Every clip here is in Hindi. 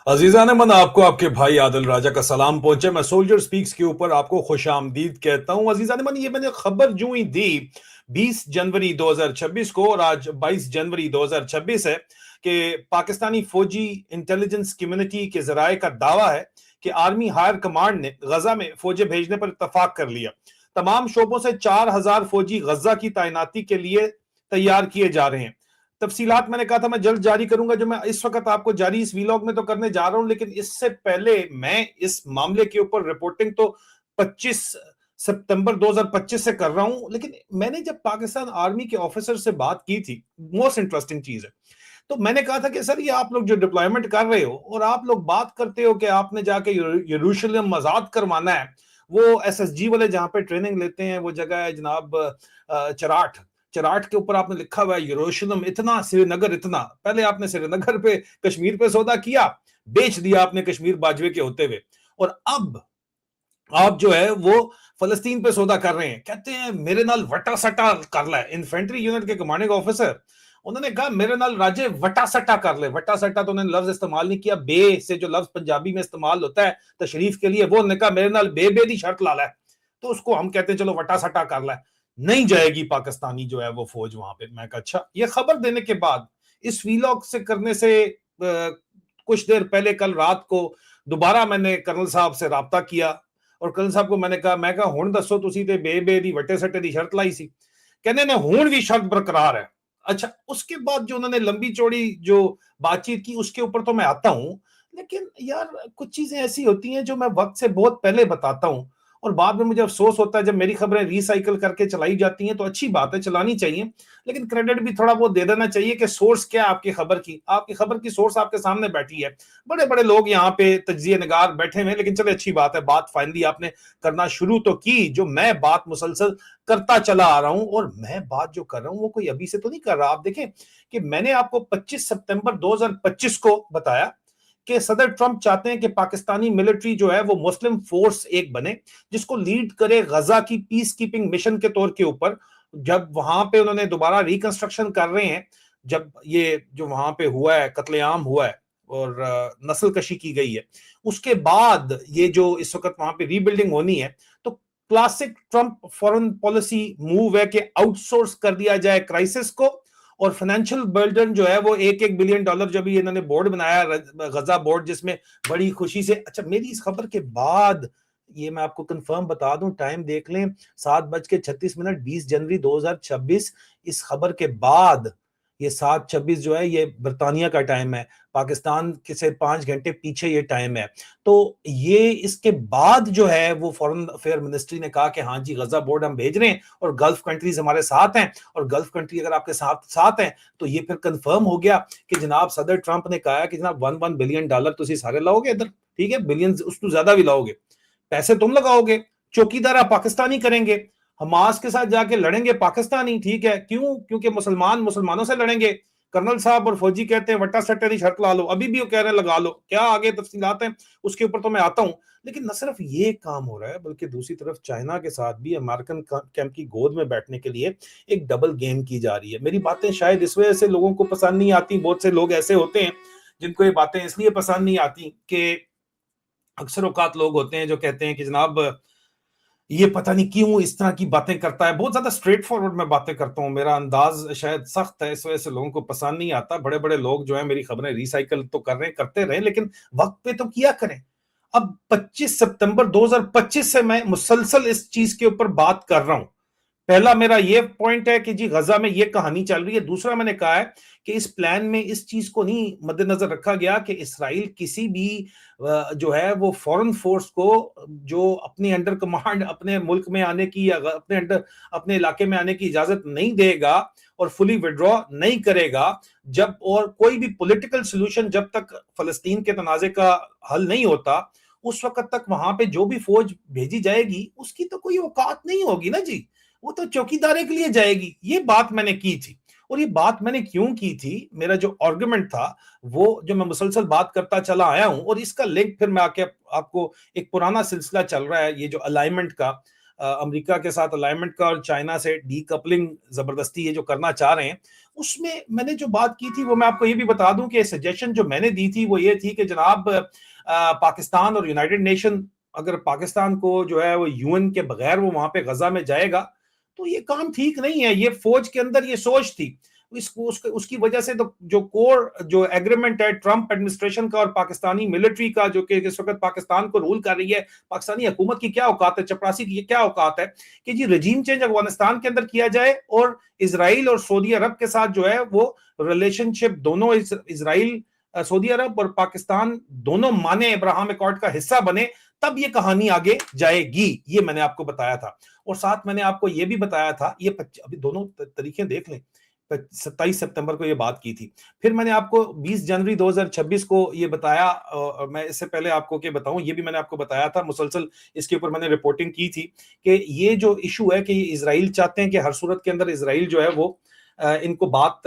अजीजान मन आपको आपके भाई आदिल राजा का सलाम पहुंचे। मैं सोल्जर स्पीक्स के ऊपर आपको खुशामदीद कहता हूं। अजीजान मन, ये मैंने खबर जो ही दी 20 जनवरी 2026 को, और आज 22 जनवरी 2026 है, कि पाकिस्तानी फौजी इंटेलिजेंस कम्युनिटी के जराये का दावा है कि आर्मी हायर कमांड ने गजा में फौजें भेजने पर इत्तफाक कर लिया। तमाम शोबों से 4000 फौजी गजा की तैनाती के लिए तैयार किए जा रहे हैं। तफसीलात मैंने कहा था मैं जल्द जारी करूंगा, जो मैं इस वक्त आपको जारी इस वीलॉग में तो करने जा रहा हूं, लेकिन इससे पहले मैं इस मामले के ऊपर रिपोर्टिंग तो 25 सितंबर 2025 से कर रहा हूं। लेकिन मैंने जब पाकिस्तान आर्मी के ऑफिसर से बात की थी, मोस्ट इंटरेस्टिंग चीज है, तो मैंने कहा था कि सर, ये आप लोग जो डिप्लॉयमेंट कर रहे हो और आप लोग बात करते हो कि आपने जाके यरूशलेम आजाद करवाना है, वो एसएसजी वाले जहां पे ट्रेनिंग लेते हैं वो जगह है जनाब चराट। चराट के ऊपर आपने लिखा हुआ है यरूशलेम इतना, श्रीनगर इतना। पहले आपने श्रीनगर पे, कश्मीर पे सौदा किया, बेच दिया आपने कश्मीर बाजवे के होते हुए, और अब आप जो है वो फलस्तीन पे सौदा कर रहे हैं। कहते हैं मेरे नाल वटा सटा कर ले। इन्फेंट्री यूनिट के कमांडिंग ऑफिसर, उन्होंने कहा मेरे नाल राजे वटा सटा कर ले। वटा सटा तो उन्होंने लफ्ज इस्तेमाल नहीं किया, बे से जो लफ्ज पंजाबी में इस्तेमाल होता है तशरीफ के लिए, वो उन्होंने कहा मेरे नाल बे बे दी शर्त ला ले। तो उसको हम कहते हैं चलो वटा सटा कर ले। नहीं जाएगी पाकिस्तानी जो है वो फौज वहां पे। मैं कहा अच्छा। ये खबर देने के बाद इस वीलॉग से करने से कुछ देर पहले कल रात को दोबारा मैंने कर्नल साहब से राब्ता किया, और कर्नल साहब को मैंने कहा हुण दसो तुसी ते बे बे दी वटे सट्टे दी शर्त लाई सी। कहने ने हुण भी शर्त बरकरार है। अच्छा, उसके बाद जो उन्होंने लंबी चौड़ी जो बातचीत की उसके ऊपर तो मैं आता हूं, लेकिन यार कुछ चीजें ऐसी होती हैं जो मैं वक्त से बहुत पहले बताता हूं, और बाद में मुझे अफसोस होता है जब मेरी खबरें रिसाइकल करके चलाई जाती हैं। तो अच्छी बात है, चलानी चाहिए, लेकिन क्रेडिट भी थोड़ा बहुत दे देना चाहिए कि सोर्स क्या है आपकी खबर की सोर्स आपके सामने बैठी है। बड़े बड़े लोग यहाँ पे तज्जिए निगार बैठे हुए, लेकिन चले अच्छी बात है, बात फाइनली आपने करना शुरू तो की। जो मैं बात मुसलसल करता चला आ रहा हूं, और मैं बात जो कर रहा हूं वो कोई अभी से तो नहीं कर रहा। आप देखें कि मैंने आपको 25 सितंबर 2025 को बताया कि सदर ट्रंप चाहते हैं कि पाकिस्तानी मिलिट्री जो है वो मुस्लिम फोर्स एक बने, जिसको लीड करे गजा की पीस कीपिंग मिशन के तौर के ऊपर। जब वहां पे उन्होंने दोबारा रिकंस्ट्रक्शन कर रहे हैं, जब ये जो वहां पे हुआ है कत्लेआम हुआ है और नस्ल कशी की गई है, उसके बाद ये जो इस वक्त वहां पे रीबिल्डिंग होनी है, तो classic Trump foreign policy move है कि आउटसोर्स कर दिया जाए क्राइसिस को, और फाइनेंशियल बर्डन जो है वो $1 बिलियन जब इन्होंने बोर्ड बनाया, गजा बोर्ड, जिसमें बड़ी खुशी से। अच्छा, मेरी इस खबर के बाद, ये मैं आपको कंफर्म बता दूं, टाइम देख लें, 7:36, 20 जनवरी 2026। इस खबर के बाद ये 7:26 जो है ये बरतानिया का टाइम है, पाकिस्तान के से 5 घंटे पीछे ये टाइम है। तो ये इसके बाद जो है वो फॉरेन अफेयर मिनिस्ट्री ने कहा कि हाँ जी, गजा बोर्ड हम भेज रहे हैं और गल्फ कंट्रीज हमारे साथ हैं, और गल्फ कंट्री अगर आपके साथ साथ हैं तो ये फिर कंफर्म हो गया कि जनाब सदर ट्रंप ने कहा कि जनाब $1 बिलियन तुसी सारे लाओगे इधर, ठीक है, बिलियन उस तो ज्यादा भी लाओगे, पैसे तुम लगाओगे, चौकीदार आप पाकिस्तानी करेंगे, हमास के साथ जाके लड़ेंगे पाकिस्तानी, ठीक है, क्यों? क्योंकि मुसलमान मुसलमानों से लड़ेंगे। कर्नल साहब और फौजी कहते हैं वट्टा सट्टे की शर्त ला लो, अभी भी वो कह रहे हैं लगा लो। क्या आगे तफसीलात हैं उसके ऊपर तो मैं आता हूं। लेकिन न सिर्फ ये काम हो रहा है, बल्कि दूसरी तरफ चाइना के साथ भी अमेरिकन कैंप की गोद में बैठने के लिए एक डबल गेम की जा रही है। मेरी बातें शायद इस वजह से लोगों को पसंद नहीं आती। बहुत से लोग ऐसे होते हैं जिनको ये बातें इसलिए पसंद नहीं आती कि अक्सर औकात लोग होते हैं जो कहते हैं कि जनाब ये पता नहीं क्यों इस तरह की बातें करता है। बहुत ज्यादा स्ट्रेट फॉरवर्ड मैं बातें करता हूँ, मेरा अंदाज शायद सख्त है, इस वजह से लोगों को पसंद नहीं आता। बड़े बड़े लोग जो है मेरी खबरें रिसाइकल तो कर रहे हैं, करते रहे, लेकिन वक्त पे तो किया करें। अब 25 सितंबर 2025 से मैं मुसलसल इस चीज के ऊपर बात कर रहा हूं। पहला मेरा ये पॉइंट है कि जी गजा में ये कहानी चल रही है। दूसरा मैंने कहा है कि इस प्लान में इस चीज को नहीं मद्देनजर रखा गया कि इसराइल किसी भी जो है वो फॉरेन फोर्स को जो अपने अंडर कमांड अपने मुल्क में आने की या अपने अंडर अपने इलाके में आने की इजाजत नहीं देगा और फुली विड्रॉ नहीं करेगा, जब और कोई भी पॉलिटिकल सोल्यूशन जब तक फलस्तीन के तनाजे का हल नहीं होता, उस वक्त तक वहां पे जो भी फौज भेजी जाएगी उसकी तो कोई औकात नहीं होगी ना जी, वो तो चौकीदारे के लिए जाएगी। ये बात मैंने की थी। और ये बात मैंने क्यों की थी, मेरा जो आर्गुमेंट था वो जो मैं मुसलसल बात करता चला आया हूं, और इसका लिंक फिर मैं आके आपको, एक पुराना सिलसिला चल रहा है ये जो अलाइनमेंट का, अमेरिका के साथ अलाइनमेंट का और चाइना से डीकपलिंग जबरदस्ती ये जो करना चाह रहे हैं, उसमें मैंने जो बात की थी वो मैं आपको ये भी बता दूं कि सजेशन जो मैंने दी थी वो ये थी कि जनाब पाकिस्तान और यूनाइटेड नेशन, अगर पाकिस्तान को जो है वो यूएन के बगैर वो वहां पे गजा में जाएगा तो ये काम ठीक नहीं है। ये फौज के अंदर ये सोच थी, उसकी वजह से तो जो कोर जो एग्रीमेंट है ट्रंप एडमिनिस्ट्रेशन का और पाकिस्तानी मिलिट्री का, जो कि इस वक्त पाकिस्तान को रूल कर रही है, पाकिस्तानी हुकूमत की क्या औकात है, चपरासी की क्या औकात है कि जी रजीम चेंज अफगानिस्तान के अंदर किया जाए और इसराइल और सऊदी अरब के साथ जो है वो रिलेशनशिप दोनों इसराइल सऊदी अरब और पाकिस्तान दोनों माने इब्राहिम अकॉर्ड का हिस्सा बने, तब ये कहानी आगे जाएगी। ये मैंने आपको बताया था। और साथ मैंने आपको ये भी बताया था, ये अभी दोनों तरीके देख लें, 27 सितंबर को ये बात की थी। फिर मैंने आपको 20 जनवरी 2026 को ये बताया, मैं इससे पहले आपको क्या बताऊं, ये भी मैंने आपको बताया था, मुसलसल इसके ऊपर मैंने रिपोर्टिंग की थी कि ये जो इशू है कि इसराइल चाहते हैं कि हर सूरत के अंदर इसराइल जो है वो इनको बात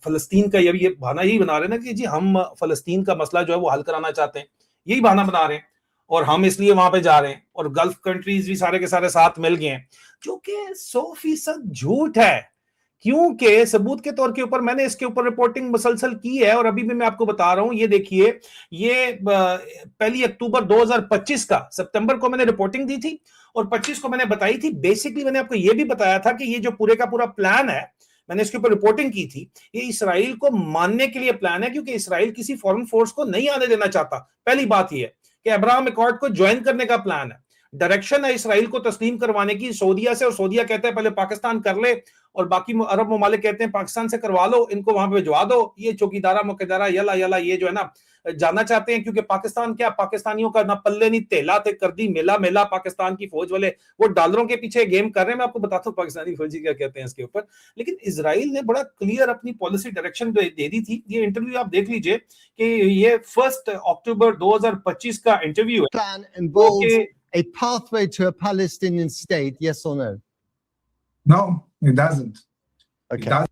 फलस्तीन का ये बहाना यही बना रहे हैं ना कि जी हम फलस्तीन का मसला जो है वो हल कराना चाहते हैं, यही बहाना बना रहे हैं और हम इसलिए वहां पे जा रहे हैं और गल्फ कंट्रीज भी सारे के सारे साथ मिल गए हैं, जो कि 100% झूठ है। क्योंकि सबूत के तौर के ऊपर मैंने इसके ऊपर रिपोर्टिंग मुसलसल की है और अभी भी मैं आपको बता रहा हूं, ये देखिए, ये 1 अक्टूबर 2025 का सितंबर को मैंने रिपोर्टिंग दी थी और 25 को मैंने बताई थी। बेसिकली मैंने आपको ये भी बताया था कि ये जो पूरे का पूरा प्लान है, मैंने इसके ऊपर रिपोर्टिंग की थी, ये इसराइल को मानने के लिए प्लान है, क्योंकि इसराइल किसी फॉरेन फोर्स को नहीं आने देना चाहता। पहली बात यह है कि अब्राहम अकॉर्ड को ज्वाइन करने का प्लान है, डायरेक्शन है इसराइल को तस्लीम करवाने की सऊदिया से, और सऊदिया कहता है पहले पाकिस्तान कर ले और बाकी अरब ममालिक कहते हैं पाकिस्तान से करवा लो, इनको वहां पे भिजवा दो। ये चौकीदारा मुकद्दरा यला यला ये जो है ना जाना चाहते हैं, क्योंकि पाकिस्तान क्या, पाकिस्तानियों का ना पल्ले नहीं तेला थे, कर दी मेला मेला पाकिस्तान की फौज वाले, वो डॉलरों के पीछे गेम कर रहे हैं। मैं आपको बताता हूँ पाकिस्तानी फौजी क्या कहते हैं इसके ऊपर। लेकिन इसराइल ने बड़ा क्लियर अपनी पॉलिसी डायरेक्शन दे दी थी। ये इंटरव्यू आप देख लीजिए कि ये 1 अक्टूबर 2025 का इंटरव्यू है। Plan involves a pathway to a Palestinian state, yes or no? No, it doesn't. Okay. It doesn't.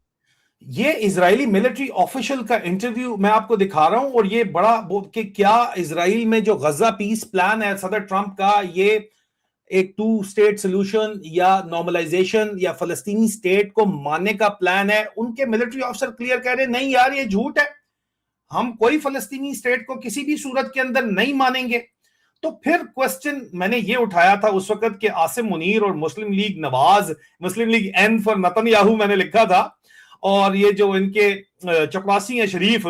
ये इजरायली मिलिट्री ऑफिशियल का इंटरव्यू मैं आपको दिखा रहा हूं और ये बड़ा कि क्या इजराइल में जो गजा पीस प्लान है सदर ट्रंप का, ये एक 2 स्टेट सोल्यूशन या नॉर्मलाइजेशन या फलस्तीनी स्टेट को मानने का प्लान है। उनके मिलिट्री ऑफिसर क्लियर कह रहे हैं नहीं यार ये झूठ है, हम कोई फलस्तीनी स्टेट को किसी भी सूरत के अंदर नहीं मानेंगे। तो फिर क्वेश्चन मैंने ये उठाया था उस वक्त के आसिम मुनीर और Muslim League Nawaz, Muslim League N for Netanyahu मैंने लिखा था, और ये जो इनके चपरासी हैं शरीफ,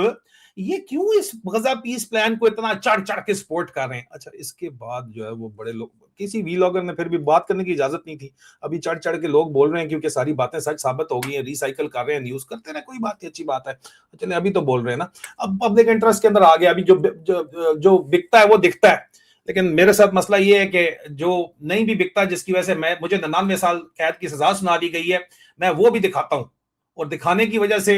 ये क्यों इस गजा पीस प्लान को इतना चढ़ चढ़ के सपोर्ट कर रहे हैं। अच्छा, इसके बाद जो है वो बड़े लोग, किसी व्लॉगर ने फिर भी बात करने की इजाजत नहीं थी, अभी चढ़ चढ़ के लोग बोल रहे हैं क्योंकि सारी बातें सच साबित हो गई हैं, रिसाइकल कर रहे हैं, न्यूज करते रहे, कोई बात नहीं, अच्छी बात है, चले अभी तो बोल रहे हैं ना। अब पब्लिक इंटरेस्ट के अंदर आ गया, अभी जो बिकता है वो दिखता है। लेकिन मेरे साथ मसला ये है कि जो नहीं भी बिकता, जिसकी वजह से मुझे 99 साल कैद की सजा सुना दी गई है, मैं वो भी दिखाता हूं और दिखाने की वजह से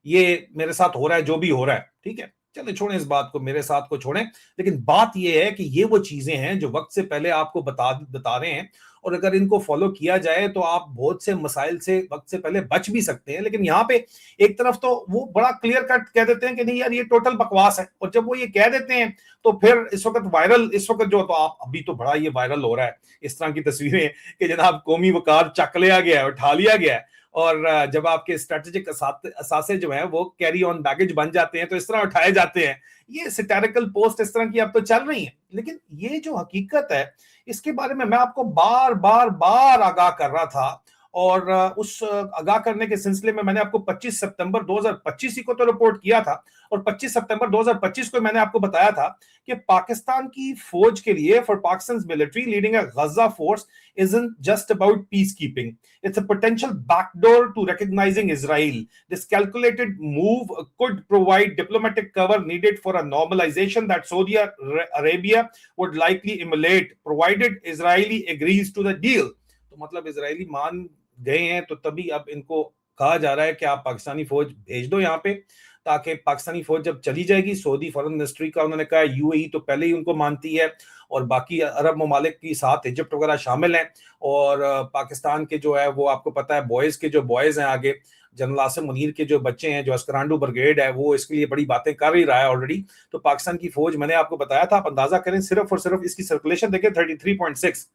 ये मेरे साथ हो रहा है जो भी हो रहा है। ठीक है, चले छोड़ें इस बात को, मेरे साथ को छोड़ें। लेकिन बात ये है कि ये वो चीजें हैं जो वक्त से पहले आपको बता रहे हैं, और अगर इनको फॉलो किया जाए तो आप बहुत से मसाइल से वक्त से पहले बच भी सकते हैं। लेकिन यहाँ पे एक तरफ तो वो बड़ा क्लियर कट कह देते हैं कि नहीं यार ये टोटल बकवास है, और जब वो ये कह देते हैं तो फिर इस वक्त वायरल, इस वक्त जो तो आप अभी तो बड़ा ये वायरल हो रहा है इस तरह की तस्वीरें कि जनाब कौमी वकार चक लिया गया है, उठा लिया गया है, और जब आपके स्ट्रेटेजिक असासे जो है वो कैरी ऑन बैगेज बन जाते हैं तो इस तरह उठाए जाते हैं। ये सैटिरिकल पोस्ट इस तरह की अब तो चल रही है। लेकिन ये जो हकीकत है इसके बारे में मैं आपको बार बार बार आगाह कर रहा था, और उस आगाह करने के सिलसिले में मैंने आपको 25 सितंबर 2025 को तो रिपोर्ट किया था, और 25 सितंबर 2025 को मैंने आपको बताया था कि पाकिस्तान की फौज के लिए, for Pakistan military leading a Gaza force isn't just about peacekeeping. It's a potential backdoor to recognizing Israel. This calculated move could provide diplomatic cover needed for a normalization that Saudi Arabia would likely emulate, provided Israeli agrees to the deal. तो मतलब इजरायली मान गए हैं तो तभी अब इनको कहा जा रहा है कि आप पाकिस्तानी फौज भेज दो यहाँ पे, ताकि पाकिस्तानी फौज जब चली जाएगी, सऊदी फॉरेन मिनिस्ट्री का उन्होंने कहा, यूएई तो पहले ही उनको मानती है और बाकी अरब ममालिक के साथ इजिप्ट वगैरह शामिल हैं, और पाकिस्तान के जो है वो आपको पता है बॉयज के जो बॉयज हैं आगे, जनरल आसिम मुनीर के जो बच्चे हैं, जो अस्करांडू ब्रिगेड है, वो इसके लिए बड़ी बातें कर ही रहा है ऑलरेडी। तो पाकिस्तान की फौज मैंने आपको बताया था, आप अंदाजा करें, सिर्फ और सिर्फ इसकी सर्कुलेशन देखें 33.6,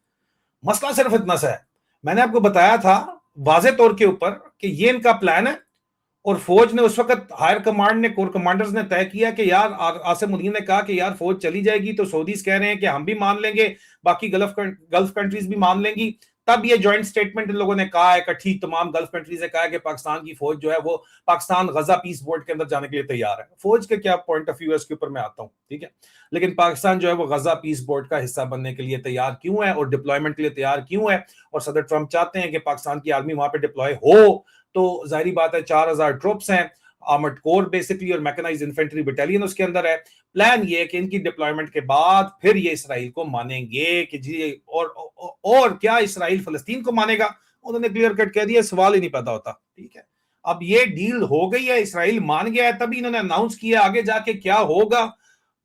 मसला सिर्फ इतना सा है, मैंने आपको बताया था वाज़े तौर के ऊपर कि ये इनका प्लान है, और फौज ने उस वक्त हायर कमांड ने, कोर कमांडर्स ने तय किया कि यार, आसिम मुनीर ने कहा कि यार फौज चली जाएगी तो सऊदीज कह रहे हैं कि हम भी मान लेंगे, बाकी गल्फ कंट्रीज भी मान लेंगी। तब ये जॉइंट स्टेटमेंट इन लोगों ने कहा है, इकट्ठी तमाम गल्फ कंट्रीज ने कहा है कि पाकिस्तान की फौज जो है वो पाकिस्तान गजा पीस बोर्ड के अंदर जाने के लिए तैयार है। फौज के क्या पॉइंट ऑफ व्यू है इसके ऊपर मैं आता हूं, ठीक है, लेकिन पाकिस्तान जो है वो गजा पीस बोर्ड का हिस्सा बनने के लिए तैयार क्यों है और डिप्लॉयमेंट के लिए तैयार क्यों है, और सदर ट्रंप चाहते हैं कि पाकिस्तान की आर्मी वहां पर डिप्लॉय हो, तो जाहिर बात है 4000 ट्रुप्स हैं, आर्मर्ड कोर बेसिकली और मैकेनाइज्ड इन्फेंट्री बटालियन उसके अंदर है। प्लान ये है कि इनकी डिप्लॉयमेंट के बाद फिर ये इसराइल को मानेंगे कि जी, और क्या इसराइल फलस्तीन को मानेगा? उन्होंने क्लियर कट कह दिया, सवाल ही नहीं पैदा होता, ठीक है। अब ये डील हो गई है, इसराइल मान गया है, तभी इन्होंने अनाउंस किया, आगे जाके क्या होगा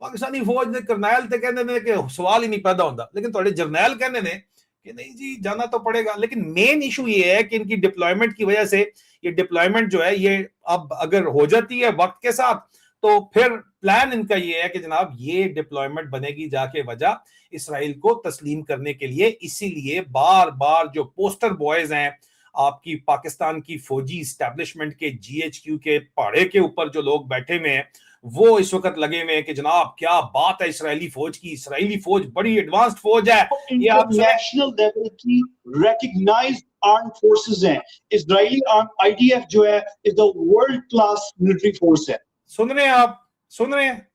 पाकिस्तानी फौज ने करनैल थे कहने ने कि सवाल ही नहीं पैदा होता, लेकिन थोड़े जर्नैल कहने ने कि नहीं जी जाना तो पड़ेगा। लेकिन मेन इशू ये है कि इनकी डिप्लॉयमेंट की वजह से ये डिप्लॉयमेंट जो है ये अब अगर हो जाती है वक्त के साथ, तो फिर प्लान इनका ये है कि जनाब ये डिप्लॉयमेंट बनेगी जाके वजह इसराइल को तस्लीम करने के लिए। इसीलिए बार बार जो पोस्टर बॉयज हैं आपकी पाकिस्तान की फौजी इस्टेब्लिशमेंट के GHQ के पहाड़े के ऊपर जो लोग बैठे हुए हैं, वो इस वक्त लगे हुए हैं कि जनाब क्या बात है इसराइली फौज की, इसराइली फौज बड़ी एडवांस्ड फौज है, ये आप इंटरनेशनल लेवल की रिकॉग्नाइज्ड आर्म फोर्सेस हैं। इजरायली IDF जो है is the world class military force है। सुन रहे हैं आप, सुन रहे हैं?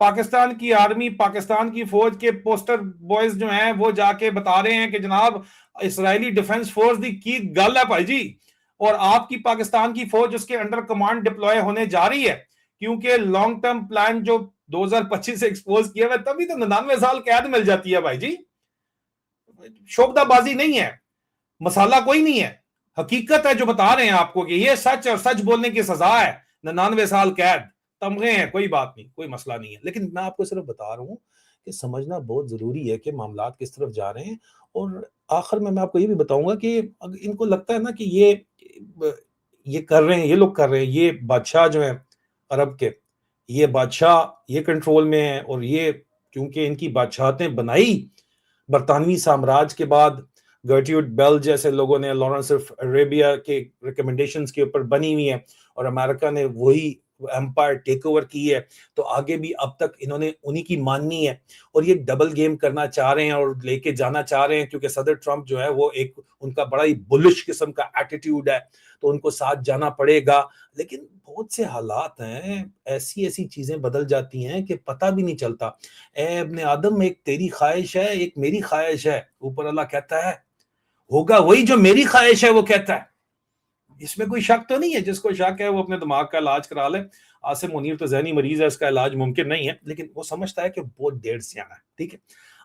पाकिस्तान की आर्मी, पाकिस्तान की फौज के पोस्टर बॉयज जो हैं वो जाके बता रहे हैं कि जनाब इसराइली डिफेंस फोर्स की गल है भाई जी, और आपकी पाकिस्तान की फौज उसके अंडर कमांड डिप्लॉय होने जा रही है, क्योंकि लॉन्ग टर्म प्लान जो 2025 से एक्सपोज किया हुआ, तभी तो 99 साल कैद मिल जाती है भाई जी। शोबदाबाजी नहीं है, मसाला कोई नहीं है, हकीकत है जो बता रहे हैं आपको कि ये सच और सच बोलने की सजा है, 99 साल कैद, तमगे हैं, कोई बात नहीं, कोई मसला नहीं है। लेकिन मैं आपको सिर्फ बता रहा हूं कि समझना बहुत जरूरी है कि मामला किस तरफ जा रहे हैं। और आखिर में मैं आपको ये भी बताऊंगा कि इनको लगता है ना कि ये कर रहे हैं, ये लोग कर रहे हैं, ये बादशाह जो है अरब के, ये बादशाह ये कंट्रोल में है, और ये क्योंकि इनकी बादशाहतें बनाई बरतानवी साम्राज्य के बाद गर्ट्यूड बेल जैसे लोगों ने, लॉरेंस ऑफ अरेबिया के रिकमेंडेशंस के ऊपर बनी हुई है, और अमेरिका ने वही एम्पायर टेक ओवर की है, तो आगे भी अब तक इन्होंने उन्हीं की माननी है, और ये डबल गेम करना चाह रहे हैं और लेके जाना चाह रहे हैं, क्योंकि सदर ट्रंप जो है वो एक उनका बड़ा ही बुलिश किस्म का एटीट्यूड है, तो उनको साथ जाना पड़ेगा। लेकिन बहुत से हालात हैं, ऐसी ऐसी चीजें बदल जाती हैं कि पता भी नहीं चलता। ए इब्ने आदम, एक तेरी ख्वाहिश है, एक मेरी ख्वाहिश है, ऊपर अल्लाह कहता है होगा वही जो मेरी ख्वाहिश है, वो कहता है। इसमें कोई शक तो नहीं है, जिसको शक है वो अपने दिमाग का इलाज करा ले। आसिम मुनीर तो जहनी मरीज है, इसका इलाज मुमकिन नहीं है, लेकिन वो समझता है कि बहुत देर से आना है, ठीक है।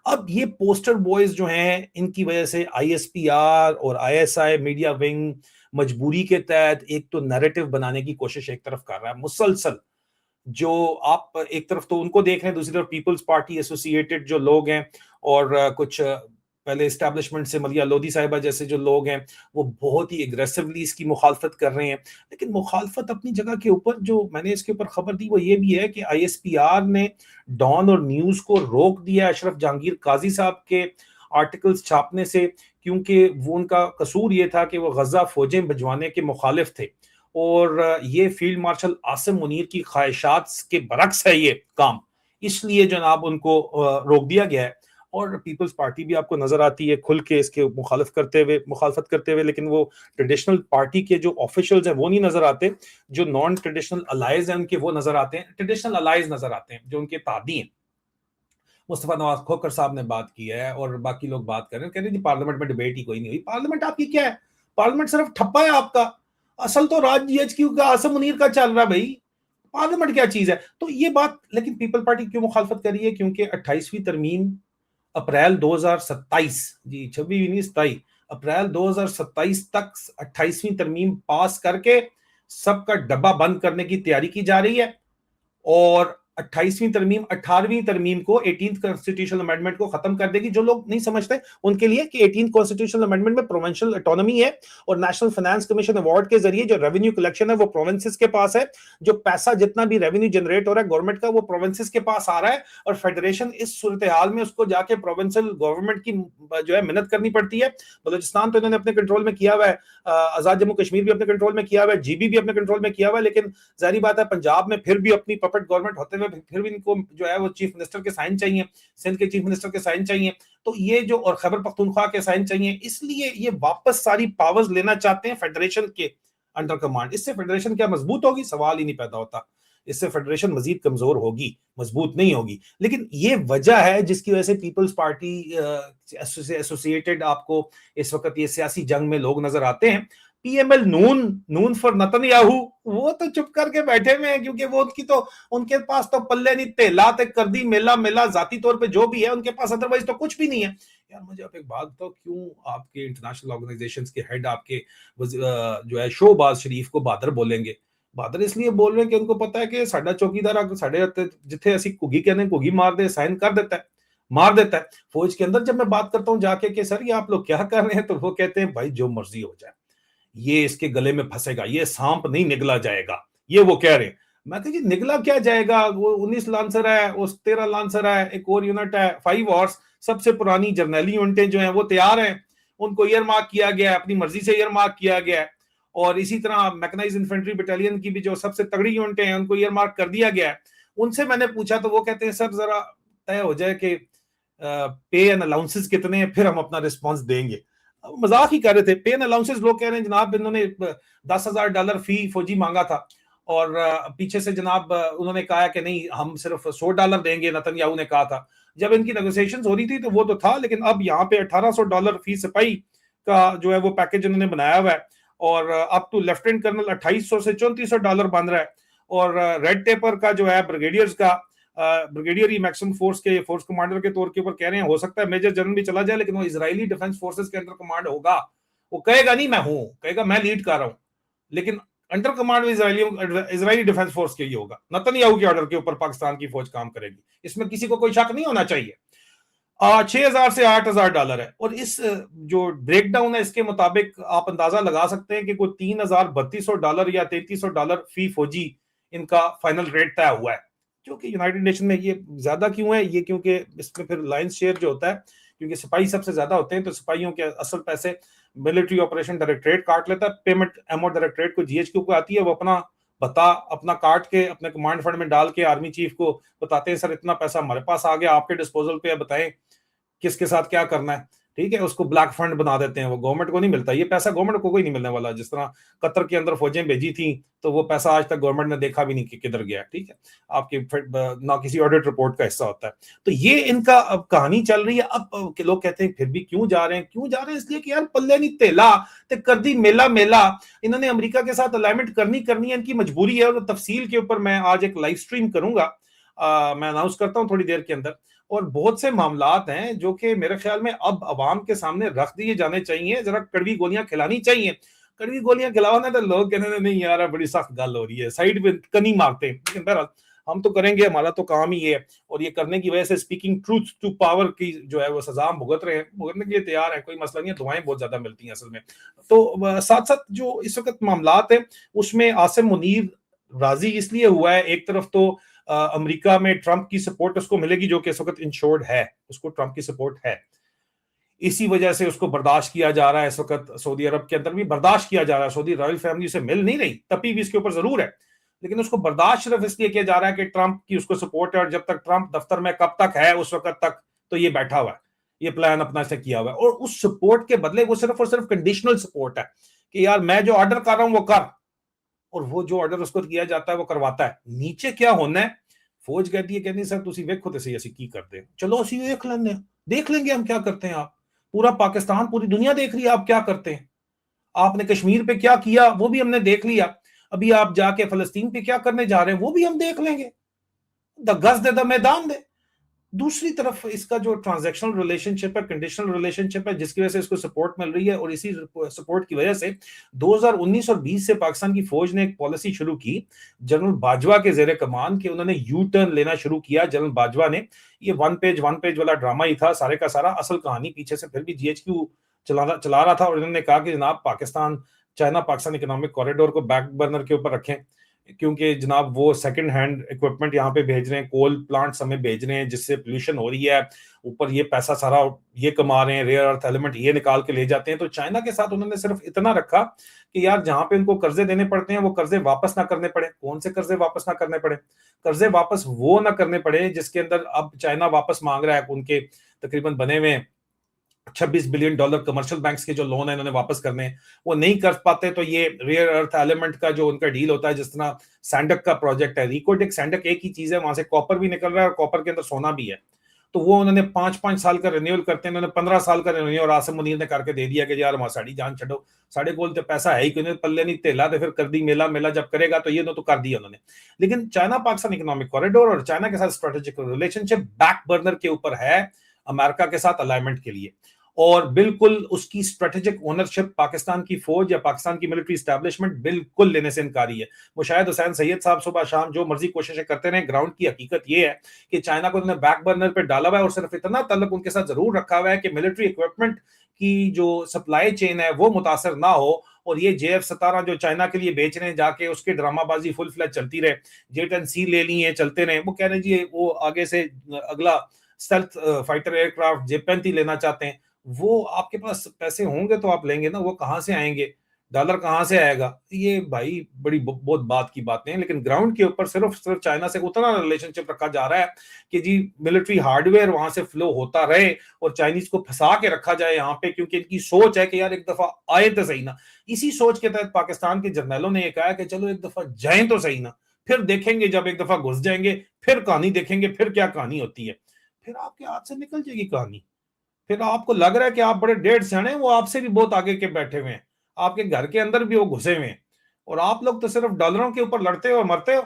अब ये पोस्टर बॉयज जो हैं, इनकी वजह से ISPR और ISI मीडिया विंग मजबूरी के तहत एक तो नैरेटिव बनाने की कोशिश एक तरफ कर रहा है मुसलसल, जो आप एक तरफ तो उनको देख रहे हैं, दूसरी तरफ पीपल्स पार्टी एसोसिएटेड जो लोग हैं, और कुछ पहले एस्टैब्लिशमेंट से मलिया लोधी साहिबा जैसे जो लोग हैं, वो बहुत ही एग्रेसिवली इसकी मुखालफत कर रहे हैं। लेकिन मुखालफत अपनी जगह के ऊपर, जो मैंने इसके ऊपर खबर दी वो ये भी है कि ISPR ने डॉन और न्यूज को रोक दिया अशरफ जहांगीर काजी साहब के आर्टिकल्स छापने से, क्योंकि वो उनका कसूर ये था कि वो गजा फौजें भिजवाने के मुखालिफ थे, और ये फील्ड मार्शल आसिम मुनीर की ख्वाहिशात के बरक्स है ये काम, इसलिए जनाब उनको रोक दिया गया है। और पीपल्स पार्टी भी आपको नजर आती है खुल के इसके मुखालफत करते हुए, लेकिन वो ट्रेडिशनल पार्टी के जो ऑफिशियल्स हैं वो नहीं नजर आते, जो नॉन ट्रेडिशनल अलाइज हैं उनके वो नजर आते हैं, ट्रेडिशनल अलाइज नजर आते हैं जो उनके तादी हैं। मुस्तफा नवाज खोखर साहब ने बात की है और बाकी लोग बात कर रहे हैं, कह रहे जी पार्लियामेंट में डिबेट ही कोई नहीं हुई। पार्लियामेंट आपकी क्या है? पार्लियामेंट सिर्फ ठप्पा है आपका, असल तो राज GHQ का आसिम मुनीर का चल रहा है भाई, पार्लियामेंट क्या चीज है? तो ये बात, लेकिन पीपल पार्टी क्यों मुखालफत कर रही है? क्योंकि 28वीं तरमीम अप्रैल 2027, जी 26 अप्रैल 2027 तक 28वीं तरमीम पास करके सबका डब्बा बंद करने की तैयारी की जा रही है, और 28वीं तरमीम 18वीं तरमीम को 18th कॉन्स्टिट्यूशनल अमेंडमेंट को खत्म कर देगी। जो लोग नहीं समझते उनके लिए कि 18th कॉन्स्टिट्यूशनल अमेंडमेंट में प्रोविंशियल ऑटोनॉमी है और नेशनल फाइनेंस कमीशन अवार्ड के जरिए जो रेवेन्यू कलेक्शन है वो प्रोविंसेस के पास है। जो पैसा जितना भी रेवेन्यू जनरेट हो रहा है गवर्नमेंट का वो प्रोविंसेस के पास आ रहा है और फेडरेशन इस सूरत हाल में उसको जाके प्रोविंशियल गवर्नमेंट की जो है मेहनत करनी पड़ती है। बलूचिस्तान तो इन्होंने अपने कंट्रोल में किया हुआ है, आजाद जम्मू कश्मीर भी अपने कंट्रोल में किया हुआ है, जीबी भी अपने कंट्रोल में किया हुआ है, लेकिन जाहिर बात है पंजाब में फिर भी अपनी पपेट गवर्नमेंट होते हुए फिर भी इनको जो है वो चीफ मिनिस्टर के साइन चाहिए, सिंध के चीफ मिनिस्टर के साइन चाहिए, तो ये जो और खैबर पख्तूनख्वा के साइन चाहिए, इसलिए ये वापस सारी पावर्स लेना चाहते हैं फेडरेशन के अंडर कमांड। इससे फेडरेशन क्या मजबूत होगी? सवाल ही नहीं पैदा होता। इससे फेडरेशन मजीद कमजोर होगी, मजबूत नहीं होगी। लेकिन ये वजह है जिसकी वजह से पीपल्स पार्टी से एसोसिएटेड आपको इस वक्त ये सियासी जंग में लोग नजर आते हैं। पीएमएल नून फॉर नेतन्याहू वो तो चुप करके बैठे हुए हैं, क्योंकि वो उनके पास तो पल्ले नहीं तेला ते कर दी मेला जाती तौर पे जो भी है उनके पास, अदरवाइज तो कुछ भी नहीं है। यार मुझे आप एक बात बताओ, क्यों आपके इंटरनेशनल ऑर्गेनाइजेशंस के हेड आपके जो है शोबाज शरीफ को बहादुर बोलेंगे? बहादुर इसलिए बोल रहे हैं कि उनको पता है कि साडा चौकीदार साढ़े जिथे असी घुगी कहने घुगी मार दे, साइन कर देता है, मार देता है। फौज के अंदर जब मैं बात करता हूं जाके कि सर ये आप लोग क्या कर रहे हैं, तो वो कहते हैं भाई जो मर्जी हो जाए, ये इसके गले में फंसेगा, ये सांप नहीं निगला जाएगा, ये वो कह रहे हैं। मैं कह जी निगला क्या जाएगा? वो 19 लांसर है, उस 13 लांसर है, एक और यूनिट है 5 हॉर्स, सबसे पुरानी जर्नैली यूनिटें जो हैं वो तैयार हैं, उनको ईयर मार्क किया गया है, अपनी मर्जी से ईयर मार्क किया गया है। और इसी तरह मैकेनाइज्ड इन्फेंट्री बटालियन की भी जो सबसे तगड़ी यूनिटें हैं उनको ईयर मार्क कर दिया गया है। उनसे मैंने पूछा तो वो कहते हैं सर जरा तय हो जाए कि पे एंड अलाउंसेस कितने हैं, फिर हम अपना रिस्पॉन्स देंगे। मजाक ही कर रहे थे। पे एंड अलाउंसेस लोग कह रहे हैं जनाब इन्होंने $10,000 फी फौजी मांगा था और पीछे से जनाब उन्होंने कहा कि नहीं हम सिर्फ $100 देंगे, नेतन्याहू ने कहा था। जब इनकी नेगोशिएशंस हो रही थी तो वो तो था, लेकिन अब यहाँ पे $1,800 फी सिपाही का जो है वो पैकेज उन्होंने बनाया हुआ है और अप टू लेफ्टिनेंट कर्नल $2,800 से $3,400 बन रहा है। और रेड टेपर का जो है ब्रिगेडियर्स का ब्रिगेडियर मैक्सिमम फोर्स के फोर्स कमांडर के तौर के ऊपर कह रहे हैं, हो सकता है मेजर जनरल भी चला जाए, लेकिन वो इजरायली डिफेंस फोर्सेस के अंडर कमांड होगा। वो कहेगा नहीं मैं हूं, कहेगा मैं लीड कर रहा हूं, लेकिन under command Israeli defence force के ही होगा। नेतन्याहू के ऑर्डर के ऊपर पाकिस्तान की फौज काम करेगी, इसमें किसी को कोई शक नहीं होना चाहिए। 6,000 से $8,000 है। और इस जो ब्रेकडाउन है इसके मुताबिक आप अंदाजा लगा सकते हैं कि कोई $3,3200 या $3,300 फी फौजी इनका फाइनल रेट तय हुआ है, जो कि यूनाइटेड नेशन में ये ज्यादा क्यों है, ये क्योंकि इसमें फिर लाइन शेयर जो होता है, क्योंकि सिपाही सबसे ज्यादा होते हैं तो सिपाहियों के असल पैसे मिलिट्री ऑपरेशन डायरेक्टरेट काट लेता है, पेमेंट एमओ डायरेक्टरेट को जीएचक्यू को आती है, वो अपना अपना काट के अपने कमांड फंड में डाल के आर्मी चीफ को बताते हैं सर इतना पैसा हमारे पास आ गया, आपके डिस्पोजल पे है, बताएं किसके साथ क्या करना है। ठीक है, उसको ब्लैक फंड बना देते हैं, वो गवर्नमेंट को नहीं मिलता, ये पैसा गवर्नमेंट को कोई नहीं मिलने वाला। जिस तरह कतर के अंदर फौजें भेजी थी तो वो पैसा आज तक गवर्नमेंट ने देखा भी नहीं कि किधर गया। ठीक है, आपके ना किसी ऑडिट रिपोर्ट का हिस्सा होता है। तो ये इनका अब कहानी चल रही है। अब लोग कहते हैं फिर भी क्यों जा रहे हैं, क्यों जा रहे हैं? इसलिए कि यार पल्ले नहीं तेला ते कर दी मेला इन्होंने अमेरिका के साथ अलाइनमेंट करनी है, इनकी मजबूरी है। और तफसील के ऊपर मैं आज एक लाइव स्ट्रीम करूंगा, मैं अनाउंस करता हूं थोड़ी देर के अंदर। और बहुत से मामलात हैं जो कि मेरे ख्याल में अब अवाम के सामने रख दिए जाने चाहिए, जरा कड़वी गोलियां खिलानी चाहिए। कड़वी गोलियां खिलाओ ना तो लोग कहने नहीं यार बड़ी सख्त गल हो रही है, साइड पे कनी मारते हैं, लेकिन बहरहाल हम तो करेंगे, हमारा तो काम ही है। और ये करने की वजह से स्पीकिंग ट्रूथ टू पावर की जो है वो सजा हम भुगत रहे हैं, भुगतने के लिए तैयार है, कोई मसला नहीं है, दुआएं बहुत ज्यादा मिलती हैं असल में। तो साथ साथ जो इस वक्त मामलात है उसमें आसिम मुनीर राजी इसलिए हुआ है, एक तरफ तो अमेरिका में ट्रंप की सपोर्ट उसको मिलेगी जो कि इस वक्त इंश्योर्ड है, उसको ट्रंप की सपोर्ट है, इसी वजह से उसको बर्दाश्त किया जा रहा है। इस वक्त सऊदी अरब के अंदर भी बर्दाश्त किया जा रहा है, सऊदी रॉयल फैमिली से मिल नहीं रही, तपी भी इसके ऊपर जरूर है, लेकिन उसको बर्दाश्त सिर्फ इसलिए किया जा रहा है कि ट्रंप की उसको सपोर्ट है। और जब तक ट्रंप दफ्तर में कब तक है उस वक्त तक तो ये बैठा हुआ है, ये प्लान अपना से किया हुआ है। और उस सपोर्ट के बदले वो सिर्फ और सिर्फ कंडीशनल सपोर्ट है कि यार मैं जो ऑर्डर कर रहा हूं वो कर, और वो जो ऑर्डर उसको किया जाता है वो करवाता है। नीचे क्या होना है, फौज कहती है कहनी सर तुसी वेखो ते सही असि की करते हैं, चलो असि देख लेंगे हम क्या करते हैं। आप पूरा पाकिस्तान पूरी दुनिया देख रही है आप क्या करते हैं, आपने कश्मीर पे क्या किया वो भी हमने देख लिया, अभी आप जाके फलस्तीन पे क्या करने जा रहे हैं वो भी हम देख लेंगे, द गज दे द मैदान दे। दूसरी तरफ इसका जो ट्रांजैक्शनल रिलेशनशिप है, कंडीशनल रिलेशनशिप है, जिसकी वजह से इसको सपोर्ट मिल रही है, और इसी सपोर्ट की वजह से 2019 और 20 से पाकिस्तान की फौज ने एक पॉलिसी शुरू की जनरल बाजवा के जेर कमान के, उन्होंने यू टर्न लेना शुरू किया। जनरल बाजवा ने, ये वन पेज वाला ड्रामा ही था सारे का सारा, असल कहानी पीछे से फिर भी जीएचक्यू चला रहा था। और इन्होंने कहा कि जनाब Pakistan, China Pakistan economic corridor को बैक बर्नर के ऊपर रखें, क्योंकि जनाब वो सेकंड हैंड इक्विपमेंट यहाँ पे भेज रहे हैं, कोल प्लांट्स हमें भेज रहे हैं जिससे पोल्यूशन हो रही है, ऊपर ये पैसा सारा ये कमा रहे हैं, रेयर अर्थ एलिमेंट ये निकाल के ले जाते हैं। तो चाइना के साथ उन्होंने सिर्फ इतना रखा कि यार जहां पे उनको कर्जे देने पड़ते हैं वो कर्जे वापस ना करने पड़े। कौन से कर्जे वापस ना करने पड़े? कर्जे वापस वो ना करने पड़े जिसके अंदर अब चाइना वापस मांग रहा है, उनके तकरीबन बने हुए $26 बिलियन कमर्शियल बैंक्स के जो लोन है इन्होंने वापस करने हैं, वो नहीं कर पाते। तो ये रेयर अर्थ एलिमेंट का जो उनका डील होता है, जिस तरह सैंडक का प्रोजेक्ट है, रिकोडेक सैंडक एक ही चीज है, वहां से कॉपर भी निकल रहा है और कॉपर के अंदर सोना भी है। तो वो उन्होंने 5-5 साल का रिन्यूअल करते हैं, उन्होंने 15 साल का रिन्यूअल आसिम मुनीर ने करके दे दिया कि यार वहां साड़ी जान छो, साढ़े कोल तो पैसा है ही क्यों, पल्ले नहीं तेला, तो फिर कर दी मेला मेला जब करेगा तो ये तो कर दिया उन्होंने। लेकिन चाइना पाकिस्तान इकोनॉमिक कॉरिडोर और चाइना के साथ स्ट्रेटेजिक रिलेशनशिप बैक बर्नर के ऊपर है अमेरिका के साथ अलाइनमेंट के लिए, और बिल्कुल उसकी स्ट्रेटेजिक ओनरशिप पाकिस्तान की फौज या पाकिस्तान की मिलिट्री एस्टैब्लिशमेंट बिल्कुल लेने से इनकारी है। मुशाहिद हुसैन सैयद साहब सुबह शाम जो मर्जी कोशिशें करते रहे, ग्राउंड की हकीकत यह है कि चाइना को उन्होंने बैक बर्नर पे डाला हुआ है, और सिर्फ इतना तल्लुक उनके साथ जरूर रखा हुआ है कि मिलिट्री इक्विपमेंट की जो सप्लाई चेन है वो मुतासर ना हो, और ये JF-17 जो चाइना के लिए बेच रहे हैं जाके, उसके ड्रामाबाजी फुल फ्लैज चलती रहे। J-10C ले ली है, चलते रहे, वो कह रहे हैं जी वो आगे से अगला स्टेल्थ फाइटर एयरक्राफ्ट J-35 लेना चाहते हैं। वो आपके पास पैसे होंगे तो आप लेंगे ना, वो कहां से आएंगे, डॉलर कहां से आएगा? ये भाई बड़ी बहुत बात की बातें हैं। लेकिन ग्राउंड के ऊपर सिर्फ चाइना से उतना रिलेशनशिप रखा जा रहा है कि जी मिलिट्री हार्डवेयर वहां से फ्लो होता रहे और चाइनीज को फंसा के रखा जाए यहाँ पे, क्योंकि इनकी सोच है कि यार एक दफा आए तो सही ना। इसी सोच के तहत पाकिस्तान के जर्नलों ने यह कहा कि चलो एक दफा जाए तो सही ना, फिर देखेंगे, जब एक दफा घुस जाएंगे फिर कहानी देखेंगे, फिर क्या कहानी होती है, फिर आपके हाथ से निकल जाएगी कहानी। फिर आपको लग रहा है कि आप बड़े डेढ़ सियाने हैं, वो आपसे भी बहुत आगे के बैठे हुए हैं, आपके घर के अंदर भी वो घुसे हुए हैं, और आप लोग तो सिर्फ डॉलरों के ऊपर लड़ते हो और मरते हो।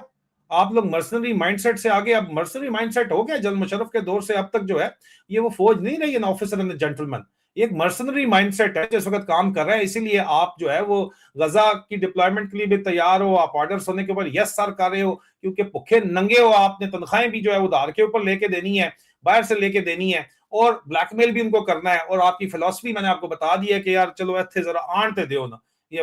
आप लोग मर्सनरी माइंडसेट से आगे, अब मर्सनरी माइंडसेट हो गया जनरल मुशर्रफ के दौर से अब तक जो है, ये वो फौज नहीं रही है ना ऑफिसर एंड जेंटलमैन, एक मर्सनरी माइंडसेट है जिस वक्त काम कर रहा है। इसीलिए आप जो है वो गजा की डिप्लॉयमेंट के लिए भी तैयार हो, आप ऑर्डर्स होने के ऊपर यस सर कर रहे हो, क्योंकि भुखे नंगे हो, आपने तनख्वाहें भी जो है उधार के ऊपर लेके देनी है, बाहर से लेके देनी है, और ब्लैकमेल भी उनको करना है। और आपकी फिलॉसफी मैंने आपको बता दी है कि यार चलो इतने जरा आनते दो ना, ये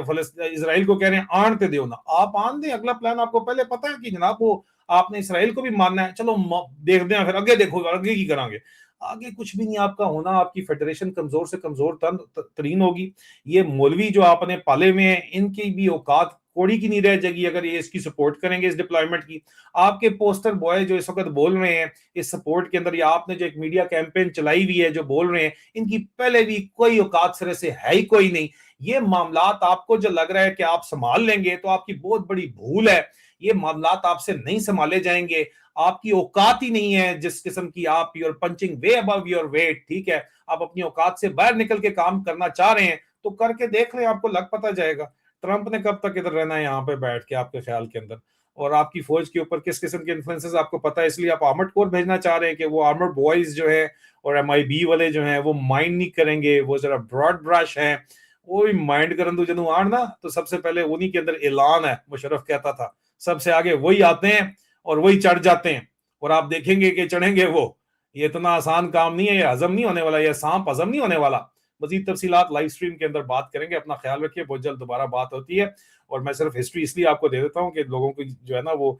इसराइल को कह रहे हैं आनते दो ना, आप आन दें, अगला प्लान आपको पहले पता है कि जनाब वो आपने इसराइल को भी मानना है, चलो देख दें, फिर आगे देखो आगे की करांगे। आगे कुछ भी नहीं आपका होना, आपकी फेडरेशन कमजोर से कमजोर तरीन होगी। ये मौलवी जो आपने पाले में हैं, इनकी भी औकात कोड़ी की नहीं रह जाएगी अगर ये इसकी सपोर्ट करेंगे, इस डिप्लॉयमेंट की। आपके पोस्टर बॉय जो इस वक्त बोल रहे हैं इस सपोर्ट के अंदर, या आपने जो एक मीडिया कैंपेन चलाई हुई है जो बोल रहे हैं, इनकी पहले भी कोई औकात सिरे से है ही कोई नहीं। ये मामलात आपको जो लग रहा है कि आप संभाल लेंगे तो आपकी बहुत बड़ी भूल है। ये मामलात आपसे नहीं संभाले जाएंगे, आपकी औकात ही नहीं है जिस किस्म की आप, you're punching way above your weight, ठीक है। आप अपनी औकात से बाहर निकल के काम करना चाह रहे हैं तो करके देख रहे हैं, आपको लग पता जाएगा। ट्रंप ने कब तक इधर रहना है यहाँ पे बैठ के आपके ख्याल के अंदर, और आपकी फौज के ऊपर किस किस्म के इन्फ्लुएंसेस आपको पता है, इसलिए आप आर्मर्ड कोर भेजना चाह रहे हैं कि वो आर्मर्ड बॉयज जो है और MIB वाले जो हैं वो माइंड नहीं करेंगे, वो जरा ब्रॉड ब्रश हैं, वो भी माइंड करन दो जनू आड़ ना, तो सबसे पहले उन्हीं के अंदर ऐलान है। मुशर्रफ कहता था सबसे आगे वही आते हैं और वही चढ़ जाते हैं, और आप देखेंगे कि चढ़ेंगे वो। ये इतना आसान काम नहीं है, ये हजम नहीं होने वाला, ये सांप हजम नहीं होने वाला। मजीद तफसीलात लाइव स्ट्रीम के अंदर बात करेंगे। अपना ख्याल रखिए, बहुत जल्द दोबारा बात होती है। और मैं सिर्फ हिस्ट्री इसलिए आपको दे देता हूँ कि लोगों को जो है ना वो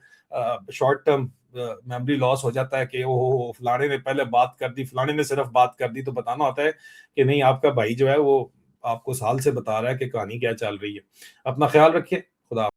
शॉर्ट टर्म मेमोरी लॉस हो जाता है कि ओ फलाने ने पहले बात कर दी, फलाने ने सिर्फ बात कर दी, तो बताना होता है कि नहीं, आपका भाई जो है वो आपको साल से बता रहा है कि कहानी क्या चल रही है। अपना ख्याल रखिए, खुदा।